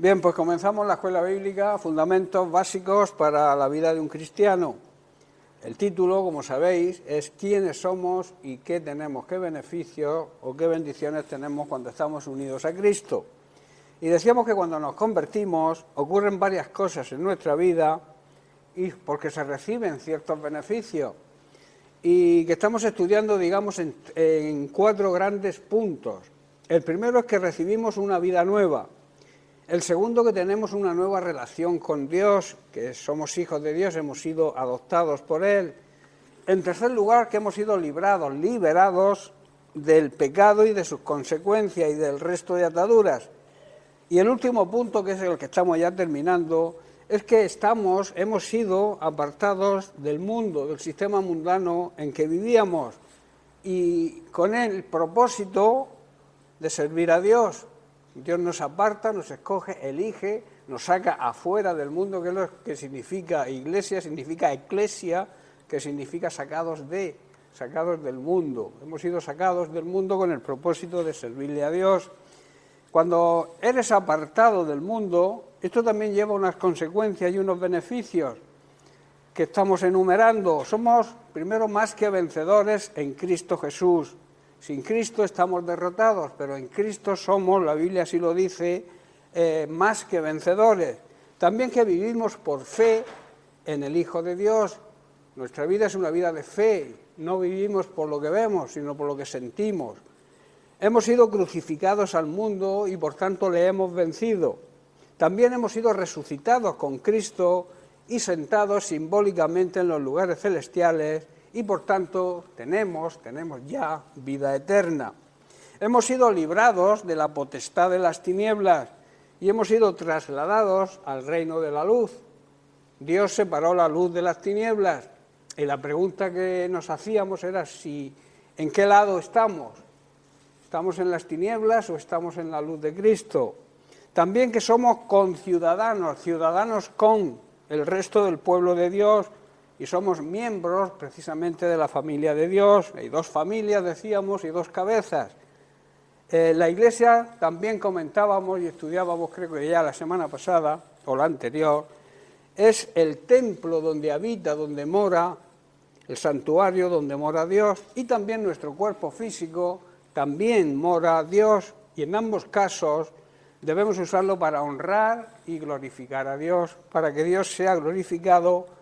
Bien, pues comenzamos la escuela bíblica, fundamentos básicos para la vida de un cristiano. El título, como sabéis, es ¿quiénes somos y qué tenemos, qué beneficios o qué bendiciones tenemos cuando estamos unidos a Cristo? Y decíamos que cuando nos convertimos ocurren varias cosas en nuestra vida y porque se reciben ciertos beneficios y que estamos estudiando, digamos, en 4 grandes puntos. El primero es que recibimos una vida nueva. El segundo, que tenemos una nueva relación con Dios, que somos hijos de Dios, hemos sido adoptados por Él. En tercer lugar, que hemos sido liberados del pecado y de sus consecuencias y del resto de ataduras. Y el último punto, que es el que estamos ya terminando, es que hemos sido apartados del mundo, del sistema mundano en que vivíamos, y con el propósito de servir a Dios. Dios nos aparta, nos escoge, elige, nos saca afuera del mundo, que es lo que significa iglesia, significa eclesia, que significa sacados del mundo. Hemos sido sacados del mundo con el propósito de servirle a Dios. Cuando eres apartado del mundo, esto también lleva unas consecuencias y unos beneficios que estamos enumerando. Somos, primero, más que vencedores en Cristo Jesús. Sin Cristo estamos derrotados, pero en Cristo somos, la Biblia así lo dice, más que vencedores. También que vivimos por fe en el Hijo de Dios. Nuestra vida es una vida de fe, no vivimos por lo que vemos, sino por lo que sentimos. Hemos sido crucificados al mundo y por tanto le hemos vencido. También hemos sido resucitados con Cristo y sentados simbólicamente en los lugares celestiales, y por tanto tenemos ya vida eterna. Hemos sido librados de la potestad de las tinieblas y hemos sido trasladados al reino de la luz. Dios separó la luz de las tinieblas y la pregunta que nos hacíamos era ¿en qué lado estamos? ¿Estamos en las tinieblas o estamos en la luz de Cristo? También que somos ciudadanos con el resto del pueblo de Dios, y somos miembros precisamente de la familia de Dios. Hay 2 familias, decíamos, y 2 cabezas. La Iglesia, también comentábamos y estudiábamos, creo que ya la semana pasada, o la anterior, es el templo donde habita, donde mora, el santuario donde mora Dios, y también nuestro cuerpo físico, también mora Dios, y en ambos casos debemos usarlo para honrar y glorificar a Dios, para que Dios sea glorificado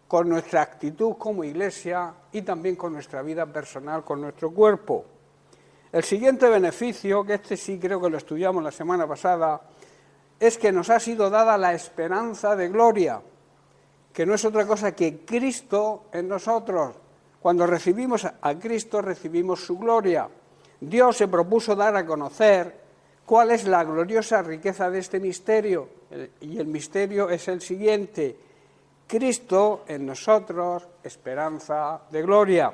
con nuestra actitud como iglesia y también con nuestra vida personal, con nuestro cuerpo. El siguiente beneficio, que este sí creo que lo estudiamos la semana pasada, es que nos ha sido dada la esperanza de gloria, que no es otra cosa que Cristo en nosotros. Cuando recibimos a Cristo, recibimos su gloria. Dios se propuso dar a conocer cuál es la gloriosa riqueza de este misterio, y el misterio es el siguiente: Cristo en nosotros, esperanza de gloria.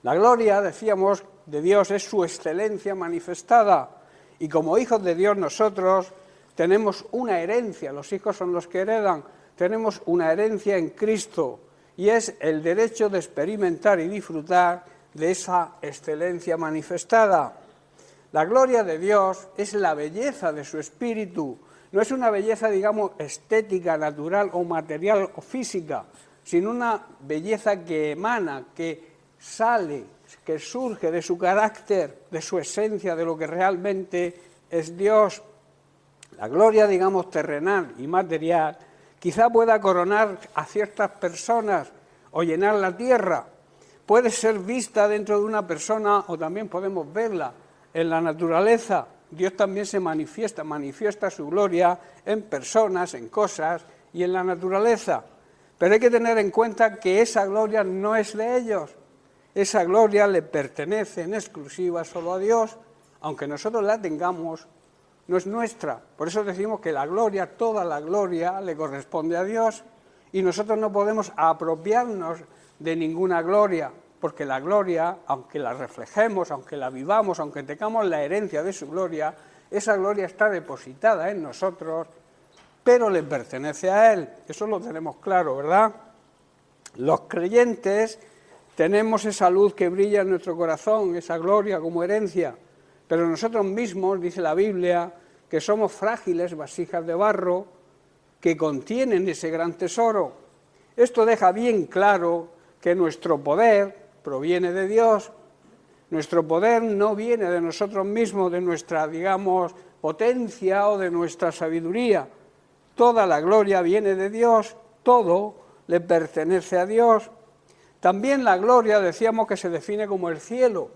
La gloria, decíamos, de Dios es su excelencia manifestada, y como hijos de Dios nosotros tenemos una herencia, los hijos son los que heredan, tenemos una herencia en Cristo, y es el derecho de experimentar y disfrutar de esa excelencia manifestada. La gloria de Dios es la belleza de su espíritu. No es una belleza, digamos, estética, natural o material o física, sino una belleza que emana, que sale, que surge de su carácter, de su esencia, de lo que realmente es Dios. La gloria, digamos, terrenal y material, quizá pueda coronar a ciertas personas o llenar la tierra. Puede ser vista dentro de una persona o también podemos verla en la naturaleza. Dios también se manifiesta su gloria en personas, en cosas y en la naturaleza. Pero hay que tener en cuenta que esa gloria no es de ellos. Esa gloria le pertenece en exclusiva solo a Dios, aunque nosotros la tengamos, no es nuestra. Por eso decimos que la gloria, toda la gloria, le corresponde a Dios, y nosotros no podemos apropiarnos de ninguna gloria, porque la gloria, aunque la reflejemos, aunque la vivamos, aunque tengamos la herencia de su gloria, esa gloria está depositada en nosotros, pero le pertenece a Él. Eso lo tenemos claro, ¿verdad? Los creyentes tenemos esa luz que brilla en nuestro corazón, esa gloria como herencia, pero nosotros mismos, dice la Biblia, que somos frágiles vasijas de barro que contienen ese gran tesoro. Esto deja bien claro que nuestro poder proviene de Dios. Nuestro poder no viene de nosotros mismos, de nuestra, digamos, potencia o de nuestra sabiduría. Toda la gloria viene de Dios, todo le pertenece a Dios. También la gloria decíamos que se define como el cielo.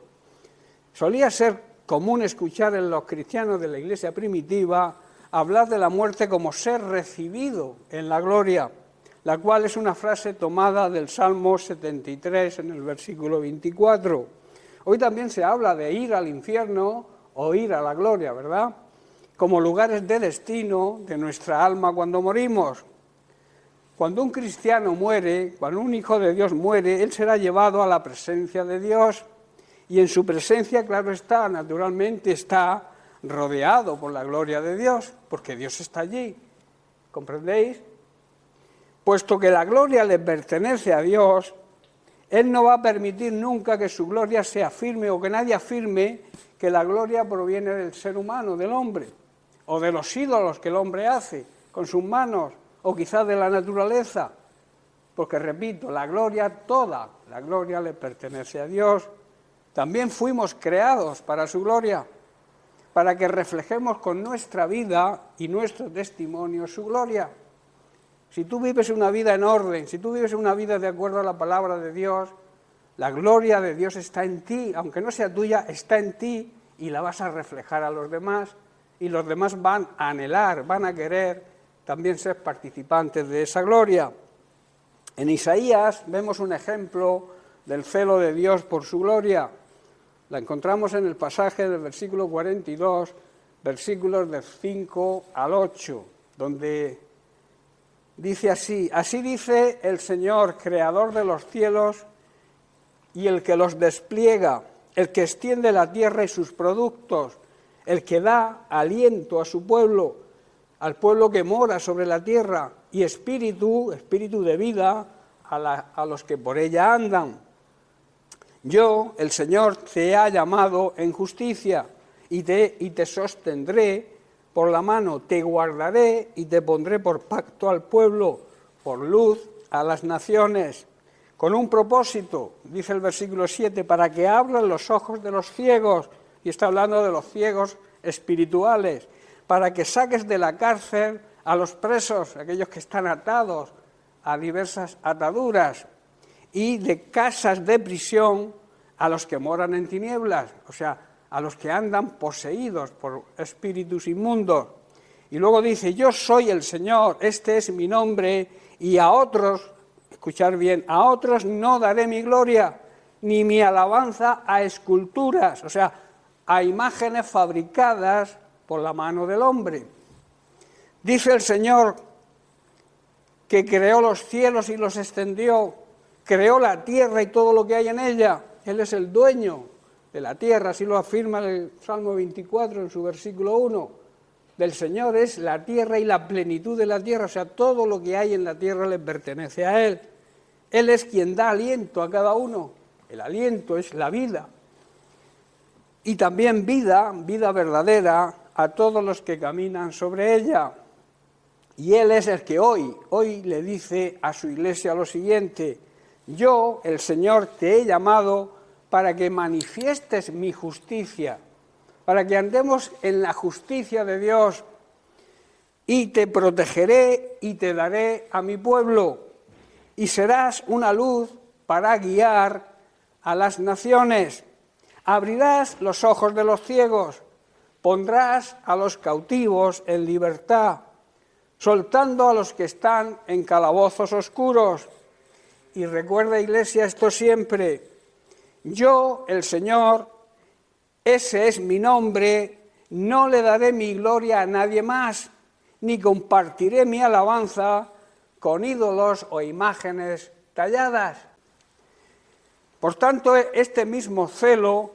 Solía ser común escuchar en los cristianos de la iglesia primitiva hablar de la muerte como ser recibido en la gloria, la cual es una frase tomada del Salmo 73 en el versículo 24. Hoy también se habla de ir al infierno o ir a la gloria, ¿verdad? Como lugares de destino de nuestra alma cuando morimos. Cuando un cristiano muere, cuando un hijo de Dios muere, él será llevado a la presencia de Dios y en su presencia, claro está, naturalmente está rodeado por la gloria de Dios, porque Dios está allí, ¿comprendéis? Puesto que la gloria le pertenece a Dios, Él no va a permitir nunca que su gloria se afirme o que nadie afirme que la gloria proviene del ser humano, del hombre, o de los ídolos que el hombre hace con sus manos, o quizás de la naturaleza, porque repito, la gloria toda, la gloria le pertenece a Dios. También fuimos creados para su gloria, para que reflejemos con nuestra vida y nuestro testimonio su gloria. Si tú vives una vida en orden, si tú vives una vida de acuerdo a la palabra de Dios, la gloria de Dios está en ti, aunque no sea tuya, está en ti y la vas a reflejar a los demás, y los demás van a anhelar, van a querer también ser participantes de esa gloria. En Isaías vemos un ejemplo del celo de Dios por su gloria. La encontramos en el pasaje del versículo 42, versículos del 5 al 8, donde dice así: así dice el Señor, creador de los cielos y el que los despliega, el que extiende la tierra y sus productos, el que da aliento a su pueblo, al pueblo que mora sobre la tierra, y espíritu de vida a los que por ella andan. Yo, el Señor, te ha llamado en justicia y te sostendré por la mano, te guardaré y te pondré por pacto al pueblo, por luz a las naciones, con un propósito, dice el versículo 7, para que abran los ojos de los ciegos, y está hablando de los ciegos espirituales, para que saques de la cárcel a los presos, aquellos que están atados a diversas ataduras, y de casas de prisión a los que moran en tinieblas, o sea, a los que andan poseídos por espíritus inmundos. Y luego dice: yo soy el Señor, este es mi nombre, y a otros, escuchar bien, a otros no daré mi gloria, ni mi alabanza a esculturas, o sea, a imágenes fabricadas por la mano del hombre. Dice el Señor que creó los cielos y los extendió, creó la tierra y todo lo que hay en ella. Él es el dueño de la tierra, así lo afirma el Salmo 24 en su versículo 1. Del Señor es la tierra y la plenitud de la tierra, o sea, todo lo que hay en la tierra le pertenece a Él. Él es quien da aliento a cada uno. El aliento es la vida. Y también vida verdadera a todos los que caminan sobre ella. Y Él es el que hoy le dice a su iglesia lo siguiente: yo, el Señor, te he llamado para que manifiestes mi justicia, para que andemos en la justicia de Dios, y te protegeré y te daré a mi pueblo, y serás una luz para guiar a las naciones. Abrirás los ojos de los ciegos, pondrás a los cautivos en libertad, soltando a los que están en calabozos oscuros. Y recuerda, iglesia, esto siempre: yo, el Señor, ese es mi nombre, no le daré mi gloria a nadie más, ni compartiré mi alabanza con ídolos o imágenes talladas. Por tanto, este mismo celo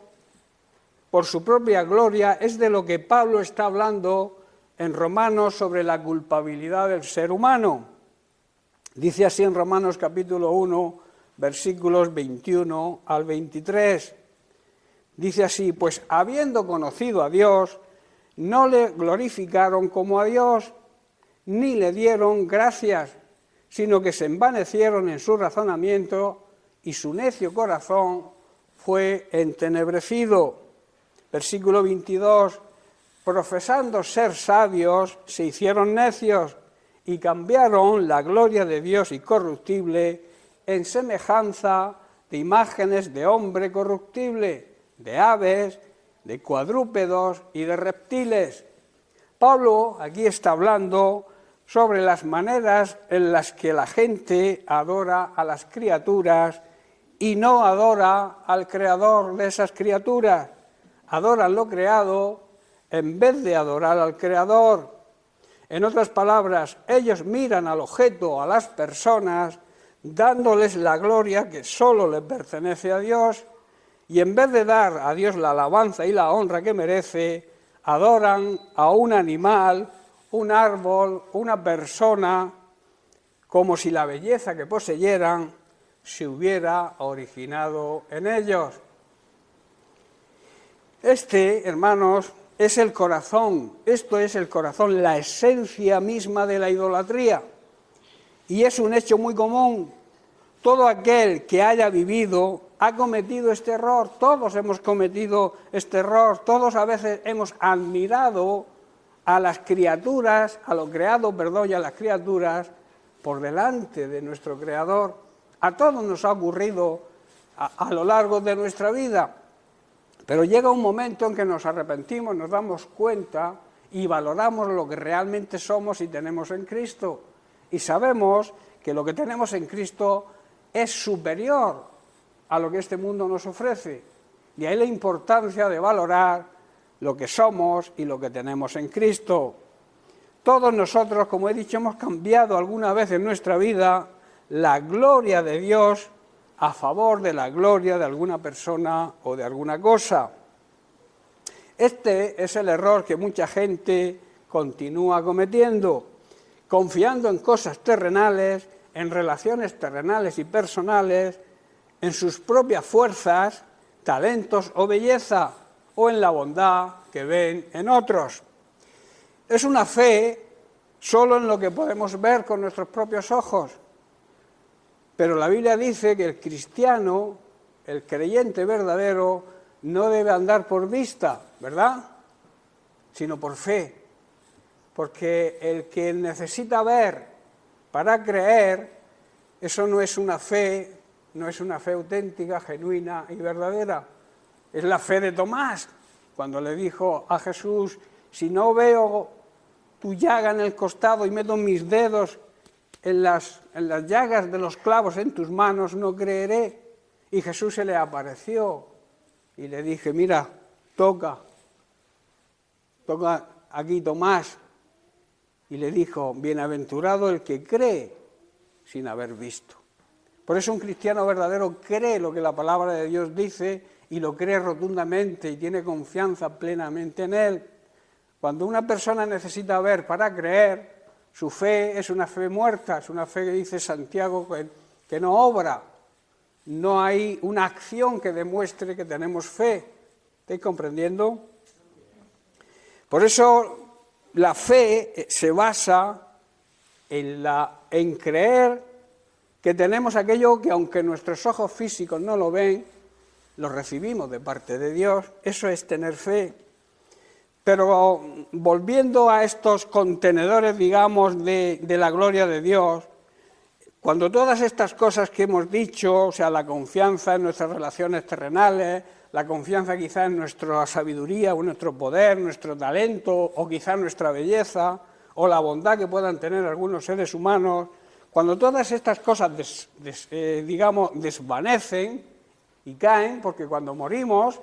por su propia gloria es de lo que Pablo está hablando en Romanos sobre la culpabilidad del ser humano. Dice así en Romanos capítulo 1, versículos 21 al 23. Dice así: pues habiendo conocido a Dios, no le glorificaron como a Dios, ni le dieron gracias, sino que se envanecieron en su razonamiento y su necio corazón fue entenebrecido. Versículo 22, profesando ser sabios, se hicieron necios y cambiaron la gloria de Dios incorruptible en semejanza de imágenes de hombre corruptible, de aves, de cuadrúpedos y de reptiles. Pablo aquí está hablando sobre las maneras en las que la gente adora a las criaturas y no adora al creador de esas criaturas. Adoran lo creado en vez de adorar al creador. En otras palabras, ellos miran al objeto, a las personas, dándoles la gloria que solo le pertenece a Dios, y en vez de dar a Dios la alabanza y la honra que merece, adoran a un animal, un árbol, una persona, como si la belleza que poseyeran se hubiera originado en ellos. Hermanos, es el corazón, esto es el corazón, la esencia misma de la idolatría. Y es un hecho muy común. Todo aquel que haya vivido ha cometido este error, todos hemos cometido este error, todos a veces hemos admirado a las criaturas, a lo creado, y a las criaturas por delante de nuestro Creador. A todos nos ha ocurrido a lo largo de nuestra vida. Pero llega un momento en que nos arrepentimos, nos damos cuenta y valoramos lo que realmente somos y tenemos en Cristo. Y sabemos que lo que tenemos en Cristo es superior a lo que este mundo nos ofrece. Y ahí la importancia de valorar lo que somos y lo que tenemos en Cristo. Todos nosotros, como he dicho, hemos cambiado alguna vez en nuestra vida la gloria de Dios a favor de la gloria de alguna persona o de alguna cosa. Este es el error que mucha gente continúa cometiendo, confiando en cosas terrenales, en relaciones terrenales y personales, en sus propias fuerzas, talentos o belleza, o en la bondad que ven en otros. Es una fe solo en lo que podemos ver con nuestros propios ojos. Pero la Biblia dice que el cristiano, el creyente verdadero, no debe andar por vista, ¿verdad? Sino por fe. Porque el que necesita ver para creer, eso no es una fe auténtica, genuina y verdadera. Es la fe de Tomás, cuando le dijo a Jesús, si no veo tu llaga en el costado y meto mis dedos en las llagas de los clavos en tus manos, no creeré. Y Jesús se le apareció y le dije, mira, toca aquí Tomás. Y le dijo, bienaventurado el que cree sin haber visto. Por eso un cristiano verdadero cree lo que la palabra de Dios dice y lo cree rotundamente y tiene confianza plenamente en él. Cuando una persona necesita ver para creer, su fe es una fe muerta, es una fe que dice Santiago que no obra. No hay una acción que demuestre que tenemos fe. ¿Estáis comprendiendo? Por eso la fe se basa en creer que tenemos aquello que aunque nuestros ojos físicos no lo ven, lo recibimos de parte de Dios. Eso es tener fe. Pero volviendo a estos contenedores, digamos, de la gloria de Dios, cuando todas estas cosas que hemos dicho, o sea, la confianza en nuestras relaciones terrenales, la confianza quizá en nuestra sabiduría o nuestro poder, nuestro talento o quizá nuestra belleza o la bondad que puedan tener algunos seres humanos, cuando todas estas cosas, desvanecen y caen, porque cuando morimos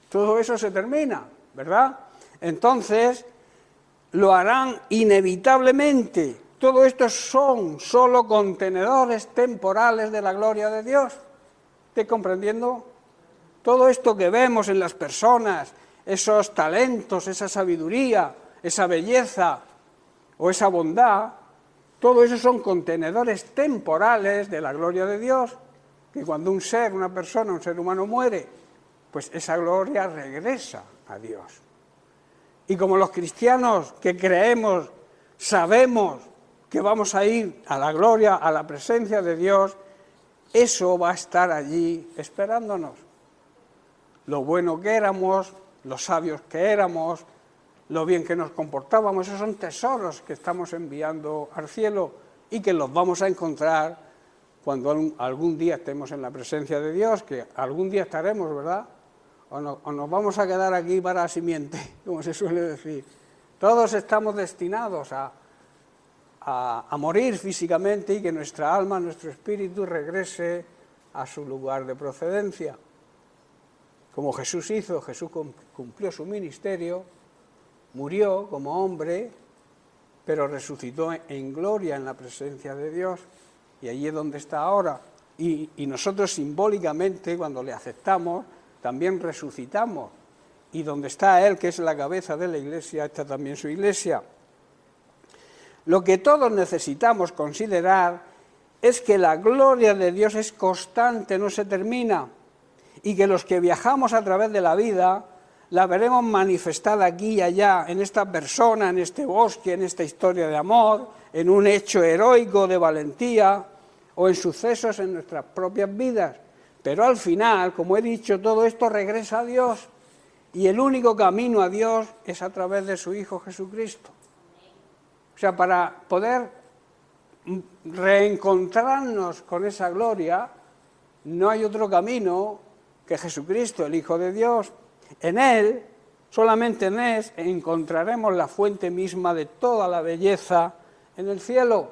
todo eso se termina, ¿verdad? Entonces lo harán inevitablemente. Todo esto son solo contenedores temporales de la gloria de Dios. ¿Estáis comprendiendo? Todo esto que vemos en las personas, esos talentos, esa sabiduría, esa belleza o esa bondad, todo eso son contenedores temporales de la gloria de Dios, que cuando un ser humano muere, pues esa gloria regresa a Dios. Y como los cristianos que creemos, sabemos que vamos a ir a la gloria, a la presencia de Dios, eso va a estar allí esperándonos. Lo bueno que éramos, los sabios que éramos, lo bien que nos comportábamos, esos son tesoros que estamos enviando al cielo y que los vamos a encontrar cuando algún día estemos en la presencia de Dios, que algún día estaremos, ¿verdad? O nos vamos a quedar aquí para la simiente, como se suele decir. Todos estamos destinados a morir físicamente y que nuestra alma, nuestro espíritu regrese a su lugar de procedencia. Como Jesús hizo, Jesús cumplió su ministerio, murió como hombre, pero resucitó en gloria en la presencia de Dios, y allí es donde está ahora. Y nosotros simbólicamente, cuando le aceptamos, también resucitamos, y donde está Él, que es la cabeza de la Iglesia, está también su Iglesia. Lo que todos necesitamos considerar es que la gloria de Dios es constante, no se termina, y que los que viajamos a través de la vida la veremos manifestada aquí y allá, en esta persona, en este bosque, en esta historia de amor, en un hecho heroico de valentía o en sucesos en nuestras propias vidas. Pero al final, como he dicho, todo esto regresa a Dios, y el único camino a Dios es a través de su Hijo Jesucristo. O sea, para poder reencontrarnos con esa gloria, no hay otro camino que Jesucristo, el Hijo de Dios. En Él, solamente en Él, encontraremos la fuente misma de toda la belleza en el cielo.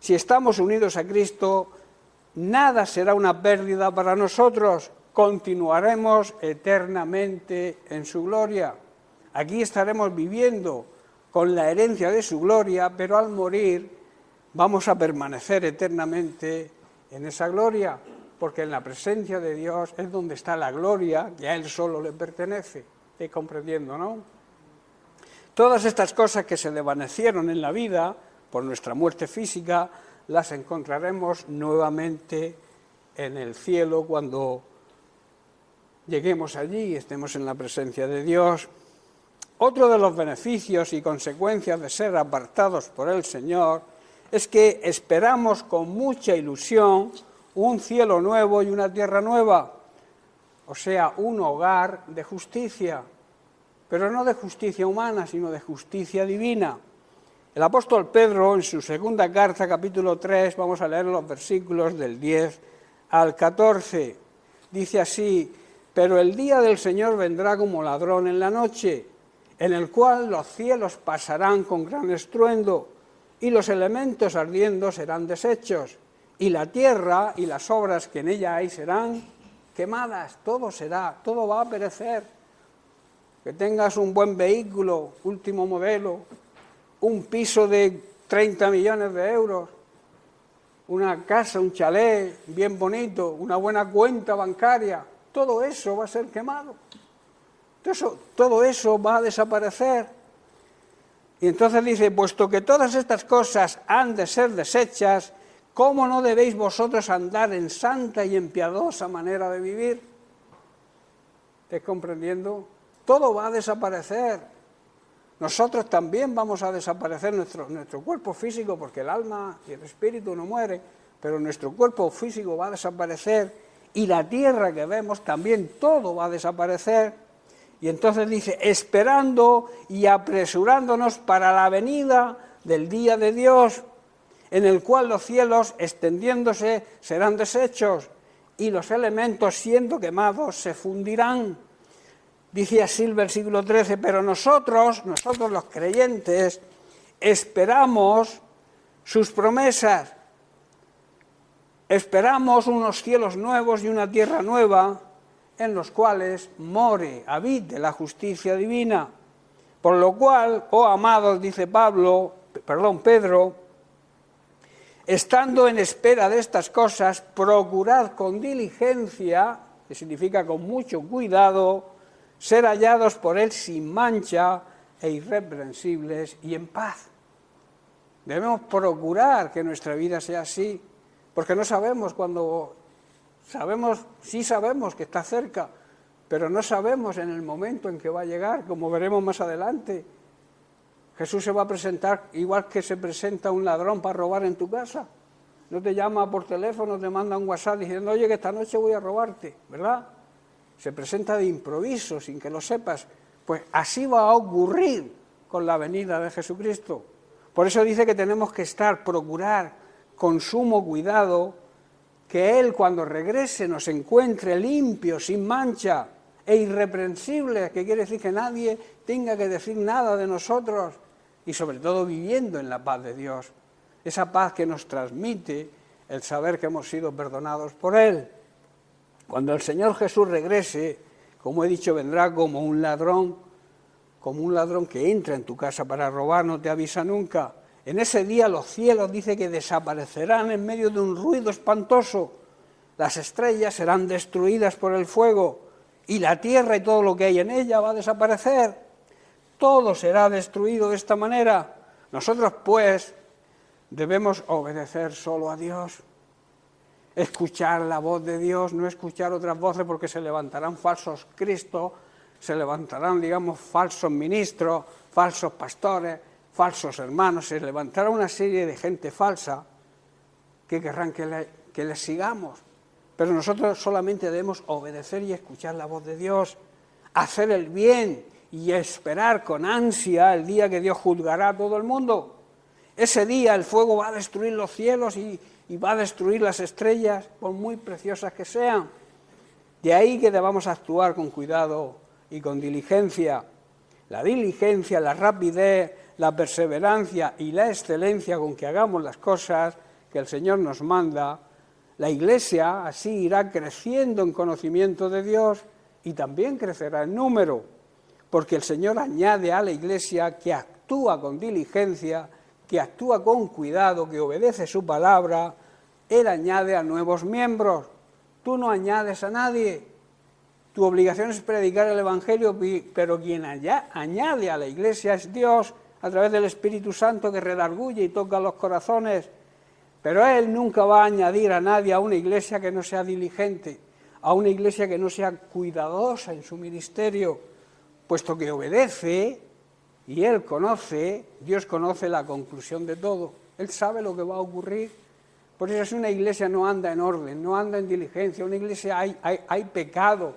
Si estamos unidos a Cristo, nada será una pérdida para nosotros, continuaremos eternamente en su gloria. Aquí estaremos viviendo con la herencia de su gloria, pero al morir vamos a permanecer eternamente en esa gloria, porque en la presencia de Dios es donde está la gloria que a Él solo le pertenece. ¿Estáis comprendiendo, no? Todas estas cosas que se desvanecieron en la vida por nuestra muerte física, las encontraremos nuevamente en el cielo cuando lleguemos allí y estemos en la presencia de Dios. Otro de los beneficios y consecuencias de ser apartados por el Señor es que esperamos con mucha ilusión un cielo nuevo y una tierra nueva, o sea, un hogar de justicia, pero no de justicia humana, sino de justicia divina. El apóstol Pedro, en su segunda carta, capítulo 3, vamos a leer los versículos del 10 al 14, dice así: pero el día del Señor vendrá como ladrón en la noche, en el cual los cielos pasarán con gran estruendo, y los elementos ardiendo serán deshechos, y la tierra y las obras que en ella hay serán quemadas. Todo va a perecer. Que tengas un buen vehículo, último modelo, un piso de 30 millones de euros, una casa, un chalet bien bonito, una buena cuenta bancaria, todo eso va a ser quemado. Todo eso va a desaparecer. Y entonces dice: puesto que todas estas cosas han de ser deshechas, ¿cómo no debéis vosotros andar en santa y en piadosa manera de vivir? ¿Estáis comprendiendo? Todo va a desaparecer. Nosotros también vamos a desaparecer, nuestro cuerpo físico, porque el alma y el espíritu no mueren, pero nuestro cuerpo físico va a desaparecer, y la tierra que vemos también, todo va a desaparecer. Y entonces dice: esperando y apresurándonos para la venida del día de Dios, en el cual los cielos, extendiéndose, serán deshechos, y los elementos, siendo quemados, se fundirán. Dice así el versículo 13: pero nosotros los creyentes, esperamos sus promesas, esperamos unos cielos nuevos y una tierra nueva, en los cuales habite la justicia divina. Por lo cual, oh amados, dice Pedro, estando en espera de estas cosas, procurad con diligencia, que significa con mucho cuidado, ser hallados por Él sin mancha e irreprensibles y en paz. Debemos procurar que nuestra vida sea así, porque no sabemos cuándo. Sí sabemos que está cerca, pero no sabemos en el momento en que va a llegar, como veremos más adelante. Jesús se va a presentar igual que se presenta un ladrón para robar en tu casa. No te llama por teléfono, te manda un WhatsApp diciendo, oye, que esta noche voy a robarte, ¿verdad? Se presenta de improviso, sin que lo sepas. Pues así va a ocurrir con la venida de Jesucristo. Por eso dice que tenemos que procurar con sumo cuidado que Él cuando regrese nos encuentre limpios, sin mancha e irreprensibles, que quiere decir que nadie tenga que decir nada de nosotros y sobre todo viviendo en la paz de Dios. Esa paz que nos transmite el saber que hemos sido perdonados por Él. Cuando el Señor Jesús regrese, como he dicho, vendrá como un ladrón que entra en tu casa para robar, no te avisa nunca. En ese día los cielos dice que desaparecerán en medio de un ruido espantoso. Las estrellas serán destruidas por el fuego y la tierra y todo lo que hay en ella va a desaparecer. Todo será destruido de esta manera. Nosotros, pues, debemos obedecer solo a Dios, escuchar la voz de Dios, no escuchar otras voces porque se levantarán falsos cristos, se levantarán, falsos ministros, falsos pastores, falsos hermanos, se levantará una serie de gente falsa que querrán que les sigamos. Pero nosotros solamente debemos obedecer y escuchar la voz de Dios, hacer el bien y esperar con ansia el día que Dios juzgará a todo el mundo. Ese día el fuego va a destruir los cielos y va a destruir las estrellas, por muy preciosas que sean. De ahí que debamos actuar con cuidado y con diligencia. La diligencia, la rapidez, la perseverancia y la excelencia con que hagamos las cosas que el Señor nos manda, la Iglesia así irá creciendo en conocimiento de Dios y también crecerá en número, porque el Señor añade a la Iglesia que actúa con diligencia, que actúa con cuidado, que obedece su palabra. Él añade a nuevos miembros. Tú no añades a nadie. Tu obligación es predicar el Evangelio, pero quien añade a la Iglesia es Dios a través del Espíritu Santo que redarguye y toca los corazones. Pero Él nunca va a añadir a nadie a una Iglesia que no sea diligente, a una Iglesia que no sea cuidadosa en su ministerio, puesto que obedece. Y Él conoce, Dios conoce la conclusión de todo. Él sabe lo que va a ocurrir. Por eso si una iglesia no anda en orden, no anda en diligencia, una iglesia hay pecado,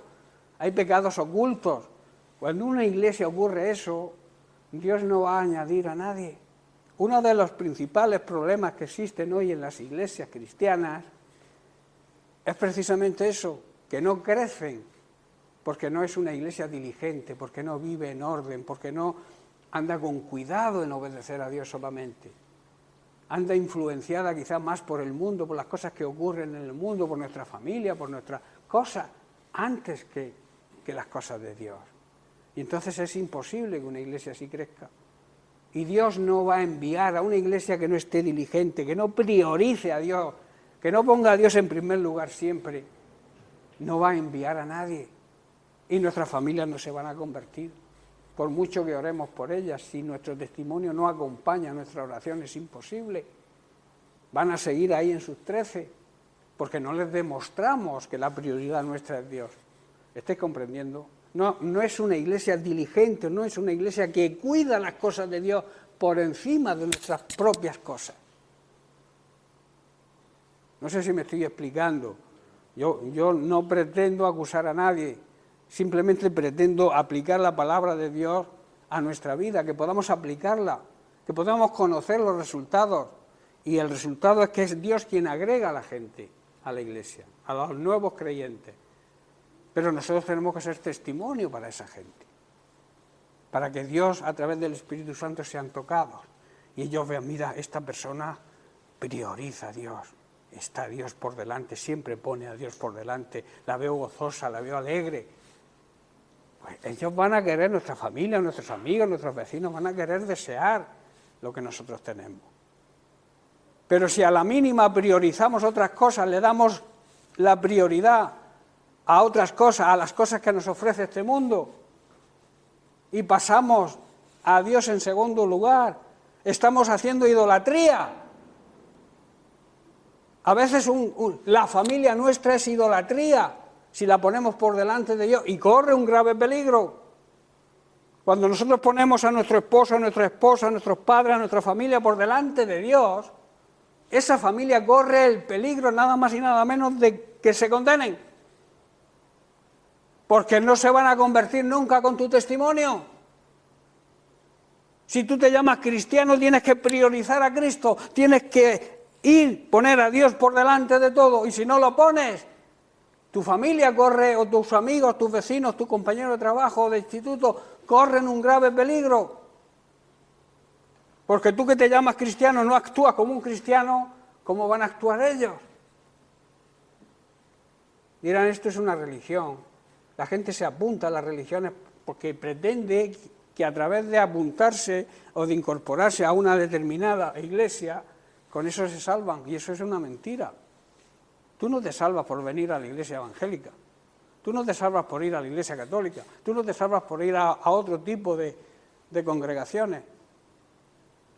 hay pecados ocultos. Cuando en una iglesia ocurre eso, Dios no va a añadir a nadie. Uno de los principales problemas que existen hoy en las iglesias cristianas es precisamente eso, que no crecen, porque no es una iglesia diligente, porque no vive en orden, porque no anda con cuidado en obedecer a Dios solamente. Anda influenciada quizás más por el mundo, por las cosas que ocurren en el mundo, por nuestra familia, por nuestras cosas, antes que las cosas de Dios. Y entonces es imposible que una iglesia así crezca. Y Dios no va a enviar a una iglesia que no esté diligente, que no priorice a Dios, que no ponga a Dios en primer lugar siempre. No va a enviar a nadie. Y nuestras familias no se van a convertir. Por mucho que oremos por ellas, si nuestro testimonio no acompaña nuestra oración, es imposible. Van a seguir ahí en sus 13, porque no les demostramos que la prioridad nuestra es Dios. ¿Estáis comprendiendo? No es una iglesia diligente, no es una iglesia que cuida las cosas de Dios por encima de nuestras propias cosas. No sé si me estoy explicando. Yo no pretendo acusar a nadie. Simplemente pretendo aplicar la palabra de Dios a nuestra vida, que podamos aplicarla, que podamos conocer los resultados. Y el resultado es que es Dios quien agrega a la gente a la iglesia, a los nuevos creyentes. Pero nosotros tenemos que ser testimonio para esa gente, para que Dios, a través del Espíritu Santo, sean tocados. Y ellos vean, mira, esta persona prioriza a Dios, está Dios por delante, siempre pone a Dios por delante, la veo gozosa, la veo alegre. Pues ellos van a querer, nuestra familia, nuestros amigos, nuestros vecinos, van a querer desear lo que nosotros tenemos. Pero si a la mínima priorizamos otras cosas, le damos la prioridad a otras cosas, a las cosas que nos ofrece este mundo, y pasamos a Dios en segundo lugar, estamos haciendo idolatría. A veces la familia nuestra es idolatría. si la ponemos por delante de Dios, y corre un grave peligro. Cuando nosotros ponemos a nuestro esposo, a nuestra esposa, a nuestros padres, a nuestra familia por delante de Dios, esa familia corre el peligro nada más y nada menos de que se condenen. Porque no se van a convertir nunca con tu testimonio. Si tú te llamas cristiano, tienes que priorizar a Cristo, tienes que poner a Dios por delante de todo, y si no lo pones, tu familia corre, o tus amigos, tus vecinos, tus compañeros de trabajo o de instituto, corren un grave peligro. Porque tú que te llamas cristiano no actúas como un cristiano, ¿cómo van a actuar ellos? Dirán, esto es una religión. La gente se apunta a las religiones porque pretende que a través de apuntarse o de incorporarse a una determinada iglesia, con eso se salvan, y eso es una mentira. Tú no te salvas por venir a la iglesia evangélica, tú no te salvas por ir a la iglesia católica, tú no te salvas por ir a otro tipo de congregaciones.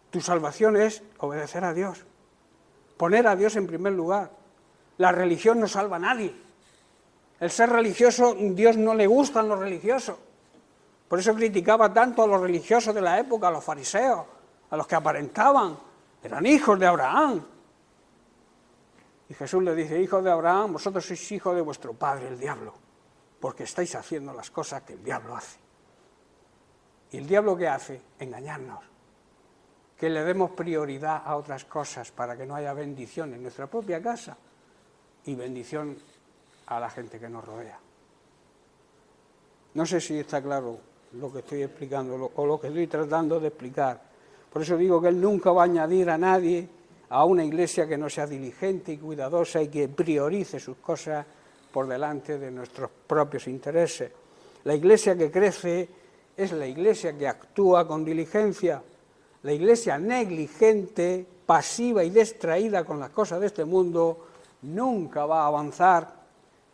Tu salvación es obedecer a Dios, poner a Dios en primer lugar. La religión no salva a nadie. El ser religioso, Dios no le gustan los religiosos. Por eso criticaba tanto a los religiosos de la época, a los fariseos, a los que aparentaban, eran hijos de Abraham. Y Jesús le dice, hijos de Abraham, vosotros sois hijos de vuestro padre, el diablo, porque estáis haciendo las cosas que el diablo hace. ¿Y el diablo qué hace? Engañarnos. Que le demos prioridad a otras cosas para que no haya bendición en nuestra propia casa y bendición a la gente que nos rodea. No sé si está claro lo que estoy explicando o lo que estoy tratando de explicar. Por eso digo que Él nunca va a añadir a nadie a una iglesia que no sea diligente y cuidadosa y que priorice sus cosas por delante de nuestros propios intereses. La iglesia que crece es la iglesia que actúa con diligencia. La iglesia negligente, pasiva y distraída con las cosas de este mundo nunca va a avanzar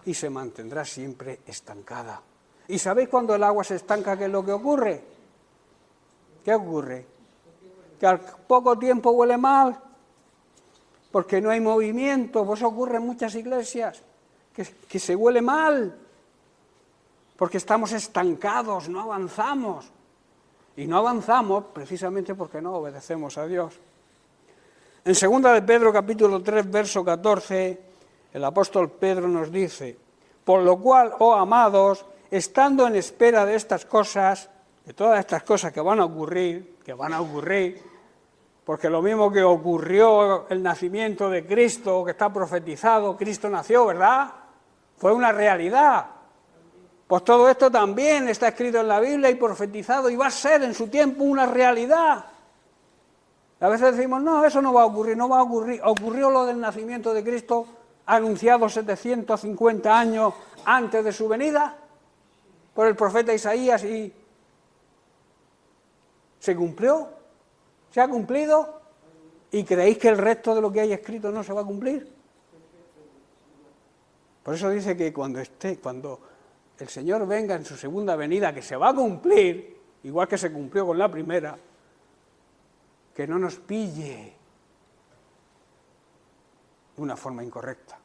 y se mantendrá siempre estancada. ¿Y sabéis cuando el agua se estanca qué es lo que ocurre? ¿Qué ocurre? Que al poco tiempo huele mal, porque no hay movimiento. Pues ocurre en muchas iglesias, que se huele mal, porque estamos estancados, no avanzamos. Y no avanzamos precisamente porque no obedecemos a Dios. En 2 de Pedro, capítulo 3, verso 14, el apóstol Pedro nos dice, por lo cual, oh amados, estando en espera de estas cosas, de todas estas cosas que van a ocurrir, porque lo mismo que ocurrió el nacimiento de Cristo, que está profetizado, Cristo nació, ¿verdad? Fue una realidad. Pues todo esto también está escrito en la Biblia y profetizado y va a ser en su tiempo una realidad. A veces decimos, no, eso no va a ocurrir, no va a ocurrir. Ocurrió lo del nacimiento de Cristo, anunciado 750 años antes de su venida por el profeta Isaías, y se cumplió, se ha cumplido. ¿Y creéis que el resto de lo que hay escrito no se va a cumplir? Por eso dice que cuando el Señor venga en su segunda venida, que se va a cumplir, igual que se cumplió con la primera, que no nos pille de una forma incorrecta,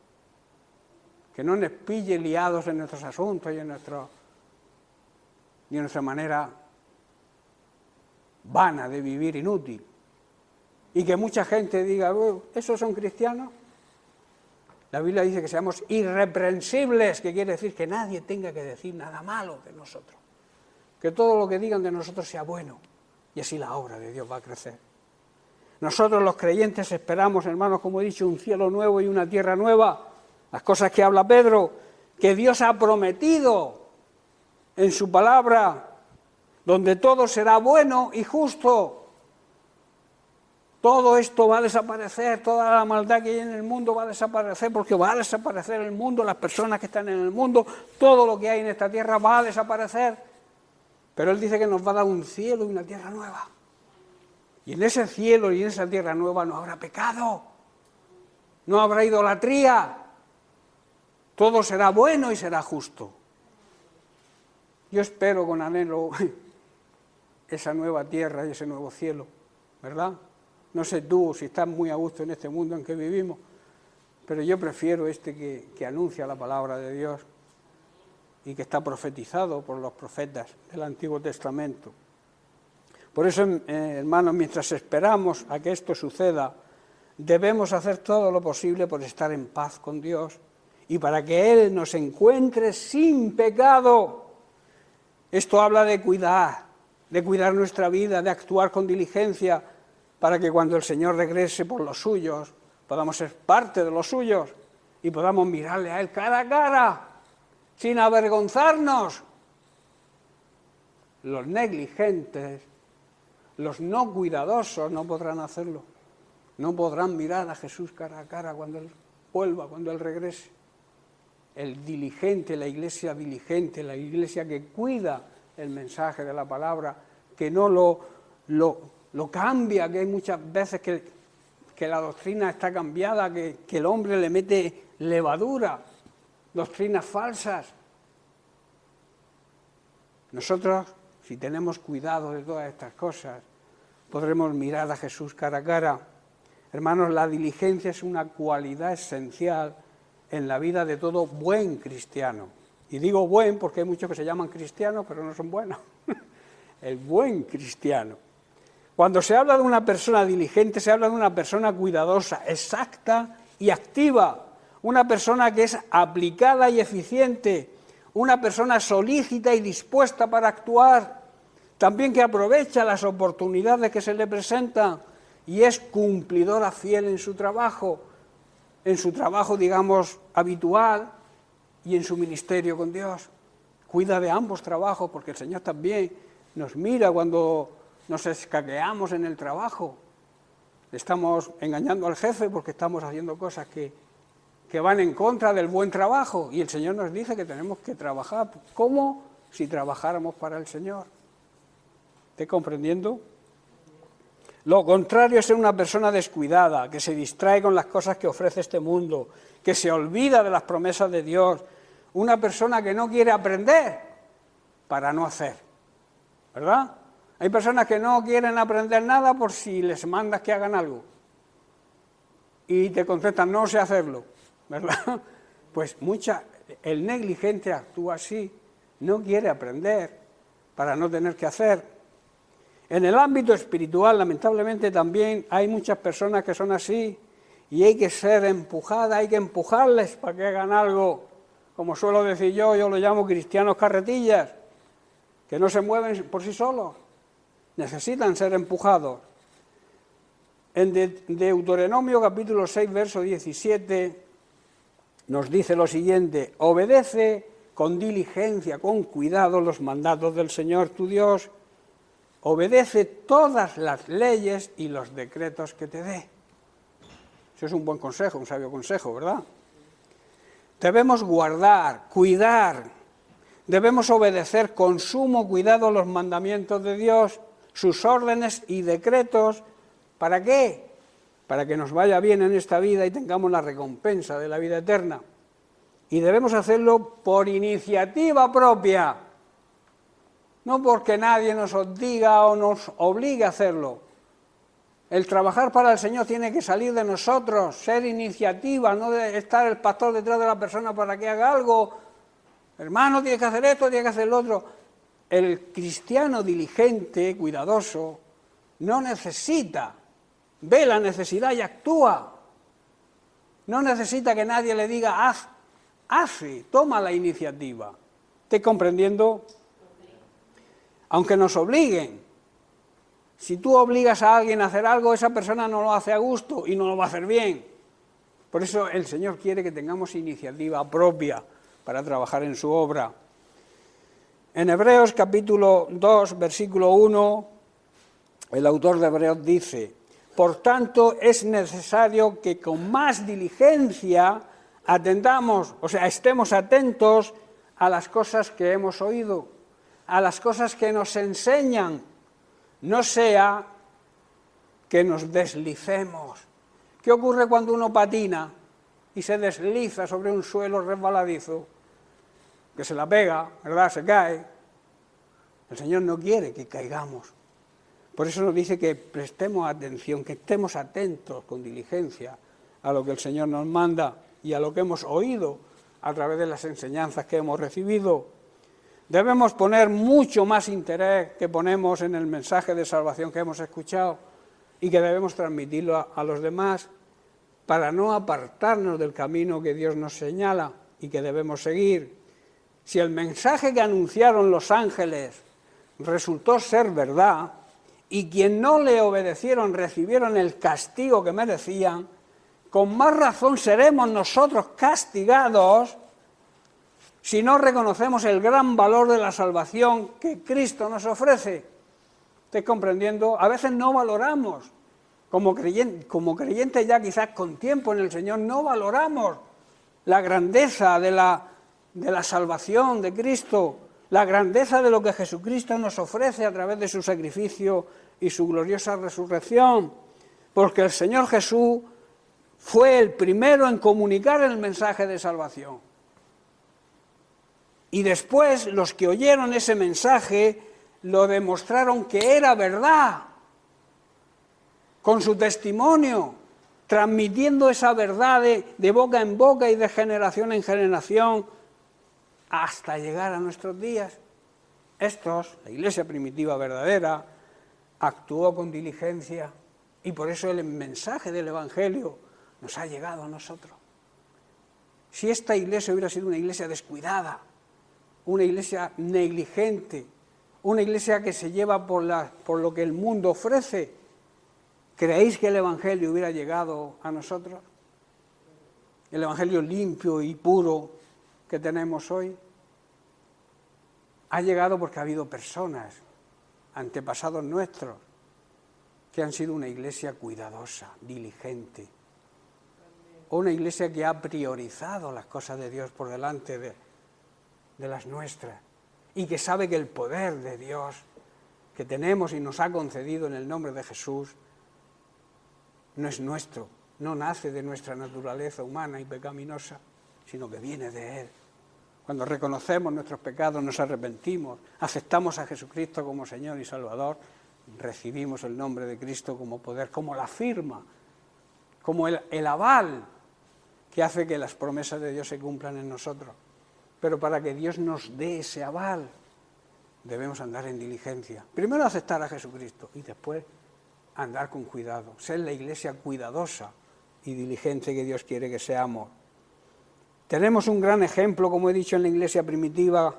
que no nos pille liados en nuestros asuntos y en nuestra manera vana de vivir, inútil, y que mucha gente diga, ¿esos son cristianos? La Biblia dice que seamos irreprensibles, que quiere decir que nadie tenga que decir nada malo de nosotros, que todo lo que digan de nosotros sea bueno, y así la obra de Dios va a crecer. Nosotros los creyentes esperamos, hermanos, como he dicho, un cielo nuevo y una tierra nueva, las cosas que habla Pedro, que Dios ha prometido en su palabra, donde todo será bueno y justo. Todo esto va a desaparecer, toda la maldad que hay en el mundo va a desaparecer, porque va a desaparecer el mundo, las personas que están en el mundo, todo lo que hay en esta tierra va a desaparecer. Pero Él dice que nos va a dar un cielo y una tierra nueva. Y en ese cielo y en esa tierra nueva no habrá pecado, no habrá idolatría, todo será bueno y será justo. Yo espero con anhelo esa nueva tierra y ese nuevo cielo, ¿verdad? No sé tú si estás muy a gusto en este mundo en que vivimos, pero yo prefiero que anuncia la palabra de Dios. y que está profetizado por los profetas del Antiguo Testamento. Por eso, hermanos, mientras esperamos a que esto suceda, debemos hacer todo lo posible por estar en paz con Dios y para que Él nos encuentre sin pecado. Esto habla de cuidar nuestra vida, de actuar con diligencia, para que cuando el Señor regrese por los suyos, podamos ser parte de los suyos y podamos mirarle a Él cara a cara, sin avergonzarnos. Los negligentes, los no cuidadosos no podrán hacerlo. No podrán mirar a Jesús cara a cara cuando Él vuelva, cuando Él regrese. El diligente, la iglesia diligente, la iglesia que cuida el mensaje de la palabra, que no lo cambia, que hay muchas veces que la doctrina está cambiada, que el hombre le mete levadura, doctrinas falsas. Nosotros, si tenemos cuidado de todas estas cosas, podremos mirar a Jesús cara a cara. Hermanos, la diligencia es una cualidad esencial en la vida de todo buen cristiano. Y digo buen porque hay muchos que se llaman cristianos, pero no son buenos. El buen cristiano. Cuando se habla de una persona diligente, se habla de una persona cuidadosa, exacta y activa. Una persona que es aplicada y eficiente. Una persona solícita y dispuesta para actuar. También que aprovecha las oportunidades que se le presentan y es cumplidora fiel en su trabajo, digamos, habitual y en su ministerio con Dios. Cuida de ambos trabajos porque el Señor también nos mira cuando nos escaqueamos en el trabajo. Estamos engañando al jefe porque estamos haciendo cosas que van en contra del buen trabajo y el Señor nos dice que tenemos que trabajar. ¿Cómo? Si trabajáramos para el Señor. ¿Estás comprendiendo? Lo contrario es ser una persona descuidada, que se distrae con las cosas que ofrece este mundo, que se olvida de las promesas de Dios, una persona que no quiere aprender para no hacer, ¿verdad? Hay personas que no quieren aprender nada por si les mandas que hagan algo y te contestan, no sé hacerlo, ¿verdad? Pues el negligente actúa así, no quiere aprender para no tener que hacer. En el ámbito espiritual, lamentablemente, también hay muchas personas que son así y hay que ser empujadas, hay que empujarles para que hagan algo. Como suelo decir yo lo llamo cristianos carretillas, que no se mueven por sí solos, necesitan ser empujados. En Deuteronomio capítulo 6, verso 17, nos dice lo siguiente: obedece con diligencia, con cuidado los mandatos del Señor tu Dios, obedece todas las leyes y los decretos que te dé. Eso es un buen consejo, un sabio consejo, ¿verdad? Debemos guardar, cuidar, debemos obedecer con sumo cuidado los mandamientos de Dios, sus órdenes y decretos. ¿Para qué? Para que nos vaya bien en esta vida y tengamos la recompensa de la vida eterna. Y debemos hacerlo por iniciativa propia. No porque nadie nos diga o nos obligue a hacerlo. El trabajar para el Señor tiene que salir de nosotros, ser iniciativa, no de estar el pastor detrás de la persona para que haga algo. Hermano, tienes que hacer esto, tienes que hacer lo otro. El cristiano diligente, cuidadoso, no necesita, ve la necesidad y actúa. No necesita que nadie le diga, hace, toma la iniciativa. ¿Estás comprendiendo? Aunque nos obliguen, si tú obligas a alguien a hacer algo, esa persona no lo hace a gusto y no lo va a hacer bien. Por eso el Señor quiere que tengamos iniciativa propia para trabajar en su obra. En Hebreos capítulo 2, versículo 1, el autor de Hebreos dice: por tanto es necesario que con más diligencia estemos atentos a las cosas que hemos oído, a las cosas que nos enseñan, no sea que nos deslicemos. ¿Qué ocurre cuando uno patina y se desliza sobre un suelo resbaladizo? Que se la pega, ¿verdad? Se cae. El Señor no quiere que caigamos. Por eso nos dice que prestemos atención, que estemos atentos con diligencia a lo que el Señor nos manda y a lo que hemos oído a través de las enseñanzas que hemos recibido. Debemos poner mucho más interés que ponemos en el mensaje de salvación que hemos escuchado y que debemos transmitirlo a los demás para no apartarnos del camino que Dios nos señala y que debemos seguir. Si el mensaje que anunciaron los ángeles resultó ser verdad y quien no le obedecieron recibieron el castigo que merecían, con más razón seremos nosotros castigados si no reconocemos el gran valor de la salvación que Cristo nos ofrece. ¿Estáis comprendiendo? A veces no valoramos, como creyentes ya quizás con tiempo en el Señor, no valoramos la grandeza de la salvación de Cristo, la grandeza de lo que Jesucristo nos ofrece a través de su sacrificio y su gloriosa resurrección, porque el Señor Jesús fue el primero en comunicar el mensaje de salvación. Y después los que oyeron ese mensaje lo demostraron que era verdad, con su testimonio, transmitiendo esa verdad de boca en boca y de generación en generación, hasta llegar a nuestros días. La iglesia primitiva verdadera, actuó con diligencia y por eso el mensaje del Evangelio nos ha llegado a nosotros. Si esta iglesia hubiera sido una iglesia descuidada, una iglesia negligente, una iglesia que se lleva por lo que el mundo ofrece, ¿creéis que el Evangelio hubiera llegado a nosotros? El Evangelio limpio y puro que tenemos hoy ha llegado porque ha habido personas, antepasados nuestros, que han sido una iglesia cuidadosa, diligente, o una iglesia que ha priorizado las cosas de Dios por delante de las nuestras, y que sabe que el poder de Dios que tenemos y nos ha concedido en el nombre de Jesús no es nuestro, no nace de nuestra naturaleza humana y pecaminosa, sino que viene de Él. Cuando reconocemos nuestros pecados, nos arrepentimos, aceptamos a Jesucristo como Señor y Salvador, recibimos el nombre de Cristo como poder, como la firma, como el aval que hace que las promesas de Dios se cumplan en nosotros. Pero para que Dios nos dé ese aval, debemos andar en diligencia. Primero aceptar a Jesucristo y después andar con cuidado, ser la iglesia cuidadosa y diligente que Dios quiere que seamos. Tenemos un gran ejemplo, como he dicho, en la iglesia primitiva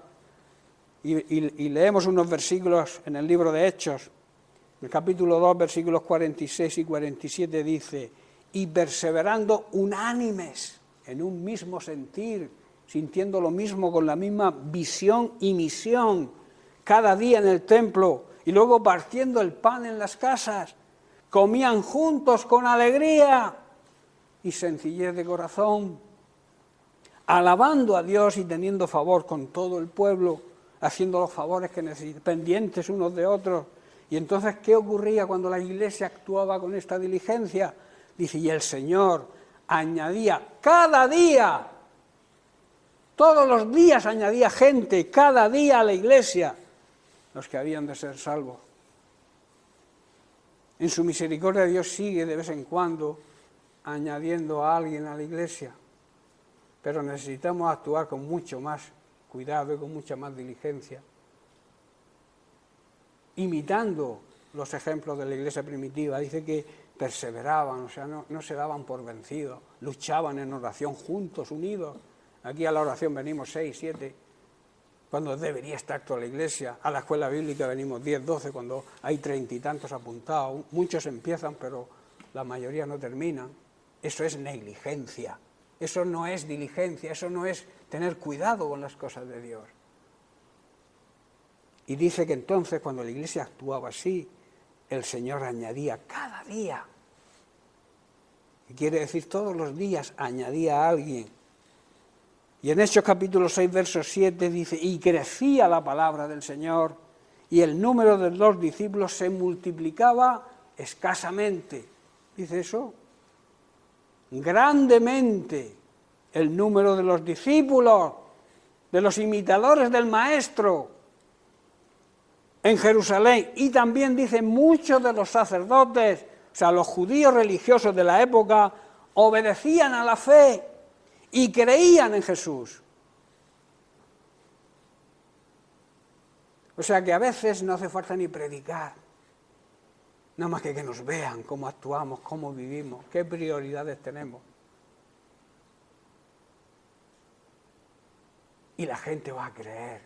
y leemos unos versículos en el libro de Hechos. El capítulo 2, versículos 46 y 47 dice: y perseverando unánimes en un mismo sentir, sintiendo lo mismo, con la misma visión y misión, cada día en el templo, y luego partiendo el pan en las casas, comían juntos con alegría y sencillez de corazón, alabando a Dios y teniendo favor con todo el pueblo, haciendo los favores que necesitan, pendientes unos de otros. Y entonces, ¿qué ocurría cuando la iglesia actuaba con esta diligencia? Dice, y el Señor añadía cada día, todos los días añadía gente, cada día a la iglesia, los que habían de ser salvos. En su misericordia Dios sigue de vez en cuando añadiendo a alguien a la iglesia, pero necesitamos actuar con mucho más cuidado y con mucha más diligencia, imitando los ejemplos de la iglesia primitiva. Dice que perseveraban, o sea, no se daban por vencidos, luchaban en oración juntos, unidos. Aquí a la oración venimos 6, 7, cuando debería estar toda la iglesia. A la escuela bíblica venimos 10, 12, cuando hay 30 y tantos apuntados. Muchos empiezan, pero la mayoría no terminan. Eso es negligencia, eso no es diligencia, eso no es tener cuidado con las cosas de Dios. Y dice que entonces, cuando la iglesia actuaba así, el Señor añadía cada día. Y quiere decir todos los días añadía a alguien. Y en Hechos capítulo 6, verso 7 dice, y crecía la palabra del Señor, y el número de los discípulos se multiplicaba escasamente. ¿Dice eso? Grandemente el número de los discípulos, de los imitadores del Maestro en Jerusalén. Y también dice, muchos de los sacerdotes, o sea, los judíos religiosos de la época, obedecían a la fe y creían en Jesús. O sea que a veces no hace falta ni predicar, nada más que nos vean cómo actuamos, cómo vivimos, qué prioridades tenemos. Y la gente va a creer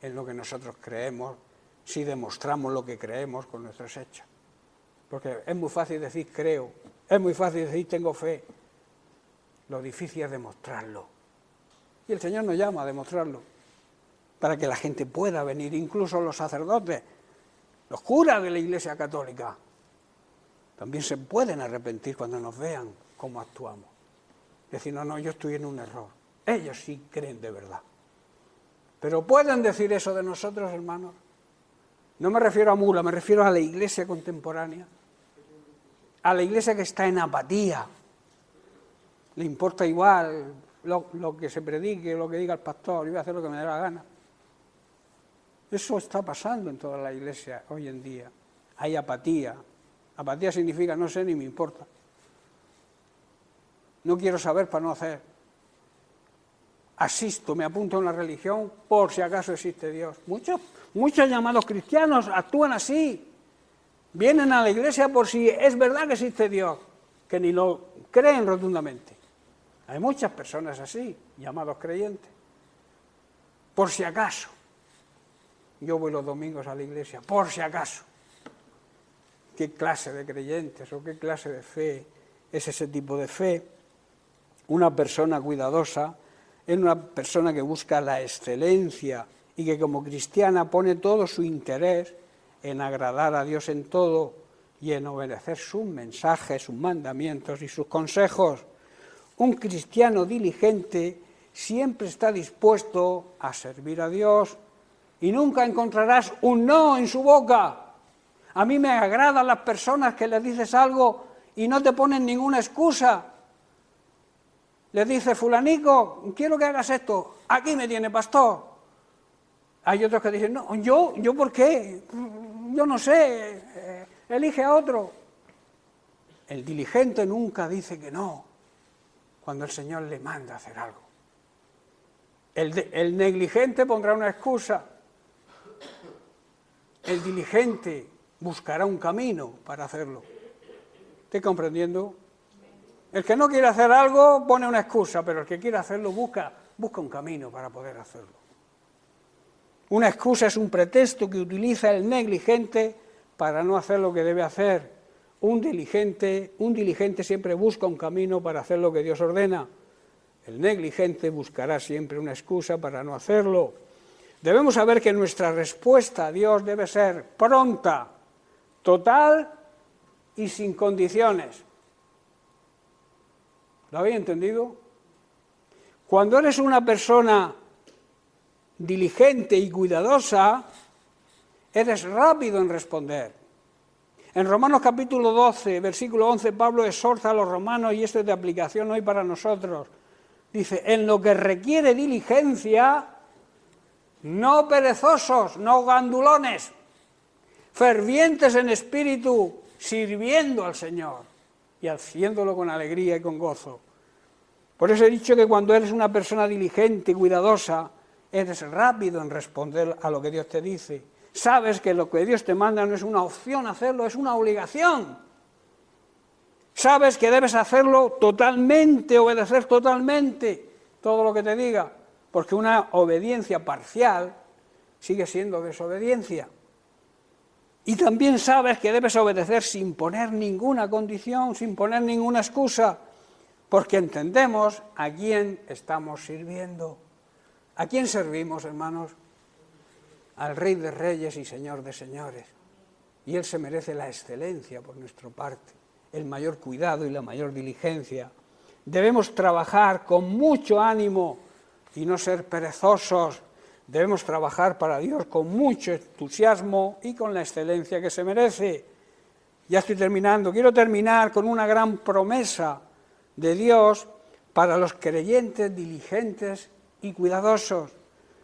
en lo que nosotros creemos si demostramos lo que creemos con nuestros hechos. Porque es muy fácil decir creo, es muy fácil decir tengo fe. Lo difícil es demostrarlo. Y el Señor nos llama a demostrarlo, para que la gente pueda venir, incluso los sacerdotes, los curas de la Iglesia Católica, también se pueden arrepentir cuando nos vean cómo actuamos. Decir, no, yo estoy en un error. Ellos sí creen de verdad. Pero ¿pueden decir eso de nosotros, hermanos? No me refiero a Mula, me refiero a la Iglesia contemporánea, a la Iglesia que está en apatía. Le importa igual lo que se predique, lo que diga el pastor, y voy a hacer lo que me dé la gana. Eso está pasando en toda la Iglesia hoy en día. Hay apatía. Apatía significa no sé ni me importa. No quiero saber para no hacer. Asisto, me apunto a una religión por si acaso existe Dios. Muchos llamados cristianos actúan así. Vienen a la iglesia por si es verdad que existe Dios, que ni lo creen rotundamente. Hay muchas personas así, llamados creyentes. Por si acaso. Yo voy los domingos a la iglesia, por si acaso. ¿Qué clase de creyentes o qué clase de fe es ese tipo de fe? Una persona cuidadosa es una persona que busca la excelencia y que como cristiana pone todo su interés en agradar a Dios en todo y en obedecer sus mensajes, sus mandamientos y sus consejos. Un cristiano diligente siempre está dispuesto a servir a Dios y nunca encontrarás un no en su boca. A mí me agradan las personas que les dices algo y no te ponen ninguna excusa. Les dice, fulanico, quiero que hagas esto, aquí me tiene pastor. Hay otros que dicen, no, ¿yo por qué? Yo no sé, elige a otro. El diligente nunca dice que no, cuando el Señor le manda hacer algo. El negligente pondrá una excusa. El diligente buscará un camino para hacerlo. ¿Estoy comprendiendo? El que no quiere hacer algo pone una excusa, pero el que quiere hacerlo busca un camino para poder hacerlo. Una excusa es un pretexto que utiliza el negligente para no hacer lo que debe hacer. Un diligente siempre busca un camino para hacer lo que Dios ordena. El negligente buscará siempre una excusa para no hacerlo. Debemos saber que nuestra respuesta a Dios debe ser pronta, total y sin condiciones. ¿Lo habéis entendido? Cuando eres una persona diligente y cuidadosa, eres rápido en responder. En Romanos capítulo 12, versículo 11, Pablo exhorta a los romanos, y esto es de aplicación hoy para nosotros. Dice, en lo que requiere diligencia, no perezosos, no gandulones, fervientes en espíritu, sirviendo al Señor y haciéndolo con alegría y con gozo. Por eso he dicho que cuando eres una persona diligente y cuidadosa, eres rápido en responder a lo que Dios te dice. Sabes que lo que Dios te manda no es una opción hacerlo, es una obligación. Sabes que debes hacerlo totalmente, obedecer totalmente todo lo que te diga, porque una obediencia parcial sigue siendo desobediencia. Y también sabes que debes obedecer sin poner ninguna condición, sin poner ninguna excusa, porque entendemos a quién estamos sirviendo. ¿A quién servimos, hermanos? Al Rey de Reyes y Señor de Señores. Y Él se merece la excelencia por nuestra parte, el mayor cuidado y la mayor diligencia. Debemos trabajar con mucho ánimo y no ser perezosos. Debemos trabajar para Dios con mucho entusiasmo y con la excelencia que se merece. Ya estoy terminando. Quiero terminar con una gran promesa de Dios para los creyentes diligentes y cuidadosos.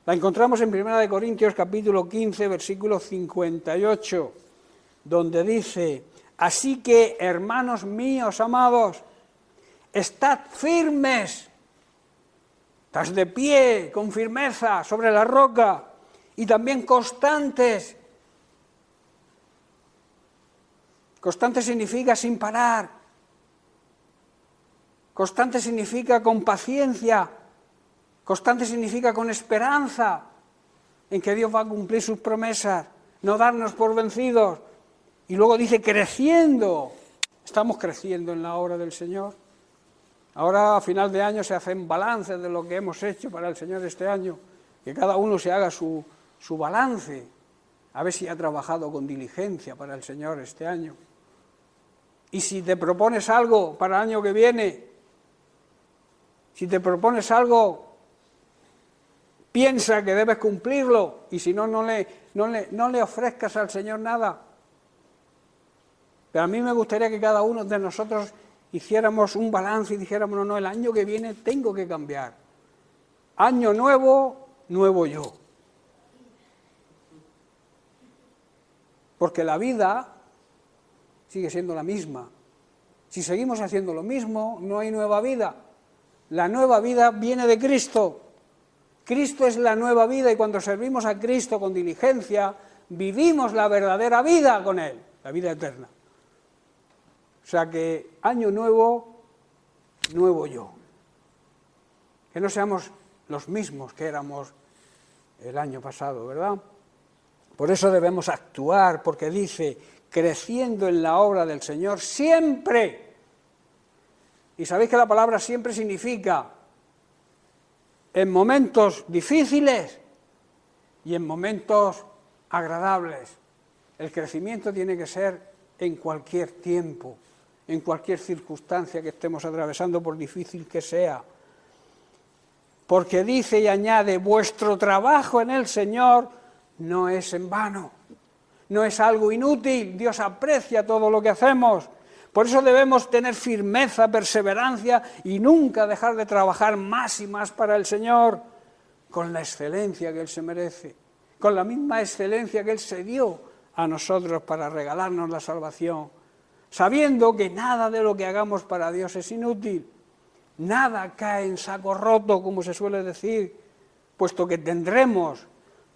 La encontramos en 1 Corintios capítulo 15, versículo 58, donde dice, así que, hermanos míos amados, estad firmes Estás de pie, con firmeza, sobre la roca, y también constantes. Constante significa sin parar. Constante significa con paciencia. Constante significa con esperanza en que Dios va a cumplir sus promesas, no darnos por vencidos. Y luego dice creciendo. Estamos creciendo en la obra del Señor. Ahora a final de año se hacen balances de lo que hemos hecho para el Señor este año, que cada uno se haga su balance, a ver si ha trabajado con diligencia para el Señor este año. Y si te propones algo para el año que viene, si te propones algo, piensa que debes cumplirlo, y si no, no le ofrezcas al Señor nada. Pero a mí me gustaría que cada uno de nosotros hiciéramos un balance y dijéramos, no, el año que viene tengo que cambiar. Año nuevo, nuevo yo. Porque la vida sigue siendo la misma. Si seguimos haciendo lo mismo, no hay nueva vida. La nueva vida viene de Cristo. Cristo es la nueva vida y cuando servimos a Cristo con diligencia, vivimos la verdadera vida con Él, la vida eterna. O sea que año nuevo, nuevo yo. Que no seamos los mismos que éramos el año pasado, ¿verdad? Por eso debemos actuar, porque dice, creciendo en la obra del Señor siempre. Y sabéis que la palabra siempre significa en momentos difíciles y en momentos agradables. El crecimiento tiene que ser en cualquier tiempo, en cualquier circunstancia que estemos atravesando, por difícil que sea. Porque dice y añade, vuestro trabajo en el Señor no es en vano, no es algo inútil, Dios aprecia todo lo que hacemos. Por eso debemos tener firmeza, perseverancia y nunca dejar de trabajar más y más para el Señor, con la excelencia que Él se merece, con la misma excelencia que Él se dio a nosotros para regalarnos la salvación, sabiendo que nada de lo que hagamos para Dios es inútil, nada cae en saco roto, como se suele decir, puesto que tendremos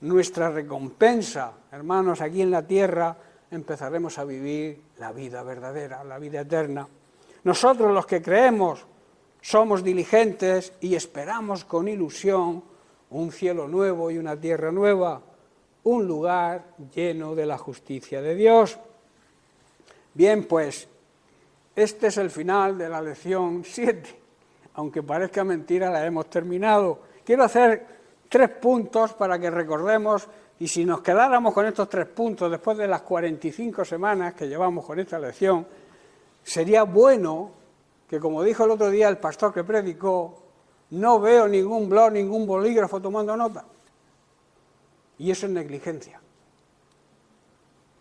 nuestra recompensa, hermanos, aquí en la tierra, empezaremos a vivir la vida verdadera, la vida eterna. Nosotros los que creemos somos diligentes y esperamos con ilusión un cielo nuevo y una tierra nueva, un lugar lleno de la justicia de Dios. Bien, pues, este es el final de la lección 7. Aunque parezca mentira, la hemos terminado. Quiero hacer 3 puntos para que recordemos. Y si nos quedáramos con estos 3 puntos después de las 45 semanas que llevamos con esta lección, sería bueno que, como dijo el otro día el pastor que predicó, no veo ningún blog, ningún bolígrafo tomando nota. Y eso es negligencia.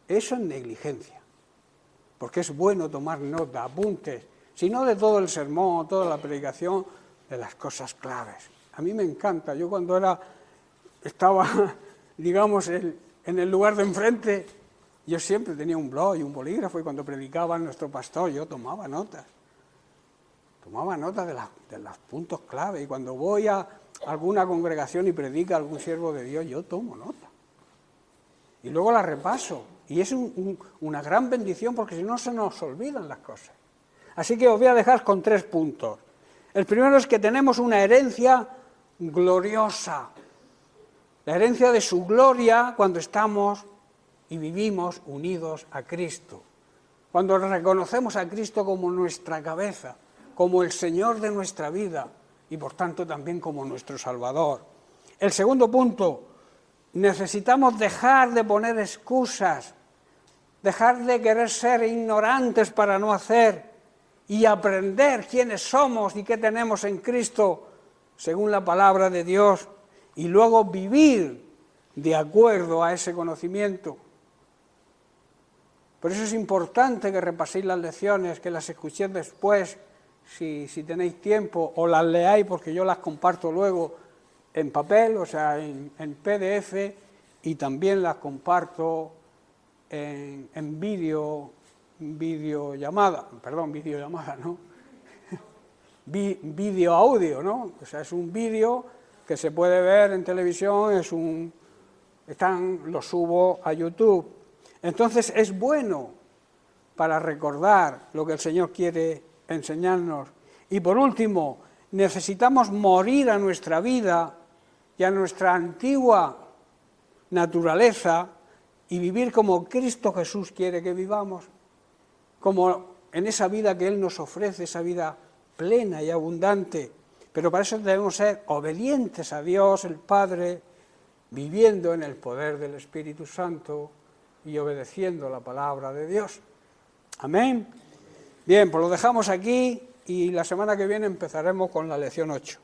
Eso es negligencia. Porque es bueno tomar nota, apuntes, si no de todo el sermón, toda la predicación, de las cosas claves. A mí me encanta. Yo cuando estaba digamos, en el lugar de enfrente, yo siempre tenía un blog y un bolígrafo, y cuando predicaba nuestro pastor yo tomaba notas de los puntos clave, y cuando voy a alguna congregación y predica algún siervo de Dios, yo tomo nota. Y luego la repaso, y es una gran bendición, porque si no se nos olvidan las cosas. Así que os voy a dejar con 3 puntos. El primero es que tenemos una herencia gloriosa. La herencia de su gloria cuando estamos y vivimos unidos a Cristo. Cuando reconocemos a Cristo como nuestra cabeza, como el Señor de nuestra vida y por tanto también como nuestro Salvador. El segundo punto, necesitamos dejar de poner excusas, dejar de querer ser ignorantes para no hacer y aprender quiénes somos y qué tenemos en Cristo según la palabra de Dios. Y luego vivir de acuerdo a ese conocimiento. Por eso es importante que repaséis las lecciones, que las escuchéis después, si tenéis tiempo, o las leáis, porque yo las comparto luego en papel, o sea, en PDF, y también las comparto en videollamada, no, vídeo-audio, ¿no? O sea, es un vídeo que se puede ver en televisión, lo subo a YouTube. Entonces es bueno para recordar lo que el Señor quiere enseñarnos. Y por último, necesitamos morir a nuestra vida y a nuestra antigua naturaleza y vivir como Cristo Jesús quiere que vivamos, como en esa vida que Él nos ofrece, esa vida plena y abundante. Pero para eso debemos ser obedientes a Dios, el Padre, viviendo en el poder del Espíritu Santo y obedeciendo la palabra de Dios. Amén. Bien, pues lo dejamos aquí y la semana que viene empezaremos con la lección 8.